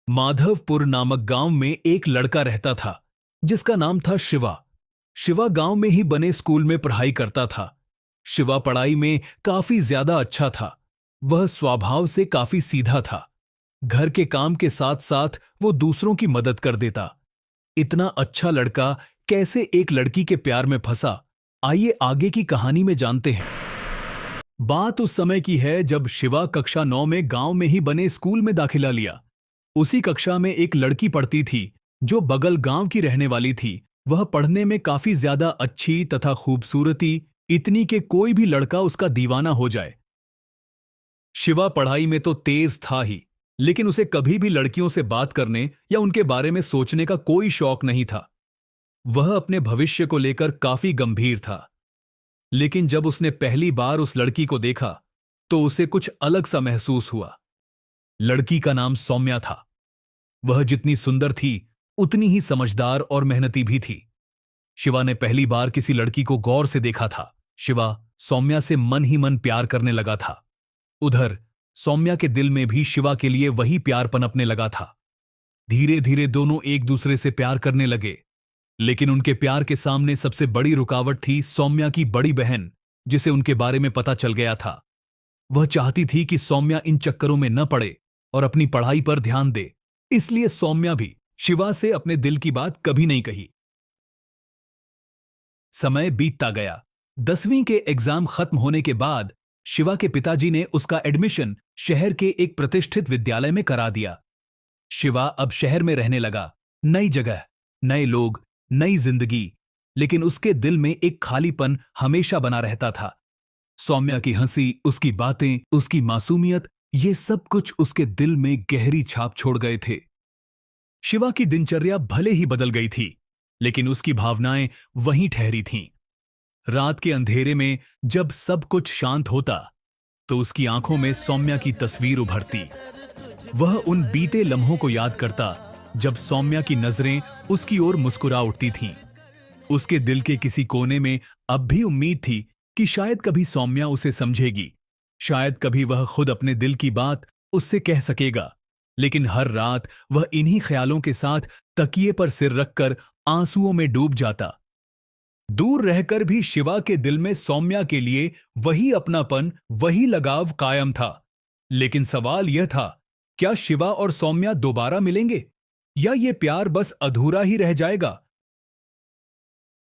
माधवपुर नामक गांव में एक लड़का रहता था जिसका नाम था शिवा। शिवा गांव में ही बने स्कूल में पढ़ाई करता था। शिवा पढ़ाई में काफी ज्यादा अच्छा था। वह स्वभाव से काफी सीधा था। घर के काम के साथ साथ वो दूसरों की मदद कर देता। इतना अच्छा लड़का कैसे एक लड़की के प्यार में फंसा, आइए आगे की कहानी में जानते हैं। बात उस समय की है जब शिवा कक्षा 9 में गांव में ही बने स्कूल में दाखिला लिया। उसी कक्षा में एक लड़की पढ़ती थी जो बगल गांव की रहने वाली थी। वह पढ़ने में काफी ज्यादा अच्छी तथा खूबसूरती, इतनी कि कोई भी लड़का उसका दीवाना हो जाए। शिवा पढ़ाई में तो तेज था ही, लेकिन उसे कभी भी लड़कियों से बात करने या उनके बारे में सोचने का कोई शौक नहीं था। वह अपने भविष्य को लेकर काफी गंभीर था। लेकिन जब उसने पहली बार उस लड़की को देखा तो उसे कुछ अलग सा महसूस हुआ। लड़की का नाम सौम्या था। वह जितनी सुंदर थी उतनी ही समझदार और मेहनती भी थी। शिवा ने पहली बार किसी लड़की को गौर से देखा था। शिवा सौम्या से मन ही मन प्यार करने लगा था। उधर सौम्या के दिल में भी शिवा के लिए वही प्यार पनपने लगा था। धीरे धीरे दोनों एक दूसरे से प्यार करने लगे। लेकिन उनके प्यार के सामने सबसे बड़ी रुकावट थी सौम्या की बड़ी बहन, जिसे उनके बारे में पता चल गया था। वह चाहती थी कि सौम्या इन चक्करों में न पड़े और अपनी पढ़ाई पर ध्यान दे। इसलिए सौम्या भी शिवा से अपने दिल की बात कभी नहीं कही। समय बीतता गया। 10वीं के एग्जाम खत्म होने के बाद शिवा के पिताजी ने उसका एडमिशन शहर के एक प्रतिष्ठित विद्यालय में करा दिया। शिवा अब शहर में रहने लगा। नई जगह, नए लोग, नई जिंदगी, लेकिन उसके दिल में एक खालीपन हमेशा बना रहता था। सौम्या की हंसी, उसकी बातें, उसकी मासूमियत, ये सब कुछ उसके दिल में गहरी छाप छोड़ गए थे। शिवा की दिनचर्या भले ही बदल गई थी, लेकिन उसकी भावनाएं वहीं ठहरी थीं। रात के अंधेरे में जब सब कुछ शांत होता तो उसकी आंखों में सौम्या की तस्वीर उभरती। वह उन बीते लम्हों को याद करता जब सौम्या की नजरें उसकी ओर मुस्कुरा उठती थीं। उसके दिल के किसी कोने में अब भी उम्मीद थी कि शायद कभी सौम्या उसे समझेगी, शायद कभी वह खुद अपने दिल की बात उससे कह सकेगा। लेकिन हर रात वह इन्हीं ख्यालों के साथ तकिए पर सिर रखकर आंसुओं में डूब जाता। दूर रहकर भी शिवा के दिल में सौम्या के लिए वही अपनापन, वही लगाव कायम था। लेकिन सवाल यह था, क्या शिवा और सौम्या दोबारा मिलेंगे या ये प्यार बस अधूरा ही रह जाएगा?